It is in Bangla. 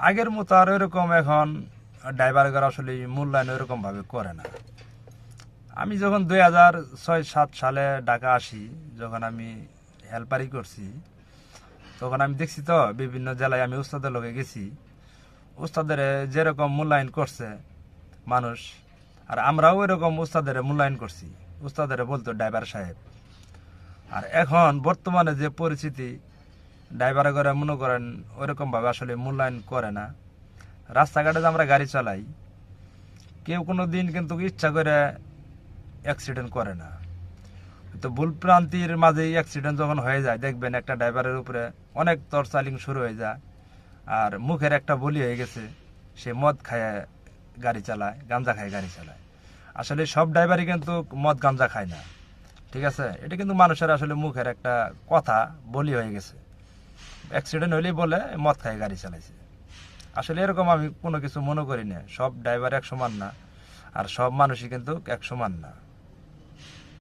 আগের মতো আর এরকম এখন ড্রাইভাররা আসলে মূল্যায়ন ওইরকম ভাবে করে না। আমি যখন 2006-07 সালে ঢাকা আসি, যখন আমি হেল্পারি করছি, তখন আমি দেখছি তো বিভিন্ন জেলায় আমি উস্তাদের লোকে গেছি, উস্তাদের যেরকম মূল্যায়ন করছে মানুষ, আর আমরাও এরকম উস্তাদের মূল্যায়ন করছি। উস্তাদের বলতো ড্রাইভার সাহেব। আর এখন বর্তমানে যে পরিস্থিতি, ড্রাইভার করে মনে করেন ওইরকম ভাবে আসলে মূল্যায়ন করে না। রাস্তাঘাটে যে আমরা গাড়ি চালাই, কেউ কোনো দিন কিন্তু ইচ্ছা করে অ্যাক্সিডেন্ট করে না। তো ভুল প্রান্তির মাঝেই অ্যাক্সিডেন্ট যখন হয়ে যায়, দেখবেন একটা ড্রাইভারের উপরে অনেক তরচালিং শুরু হয়ে যায়, আর মুখের একটা বলি হয়ে গেছে, সে মদ খায় গাড়ি চালায়, গাঁজা খায় গাড়ি চালায়। আসলে সব ড্রাইভারই কিন্তু মদ গাঁজা খায় না, ঠিক আছে? এটা কিন্তু মানুষের আসলে মুখের একটা কথা বলি হয়ে গেছে। অ্যাক্সিডেন্ট হইলেই বলে মদ খায় গাড়ি চালাইছে। আসলে এরকম আমি কোনো কিছু মনে করি না। সব ড্রাইভার এক সমান না, আর সব মানুষই কিন্তু এক সমান না।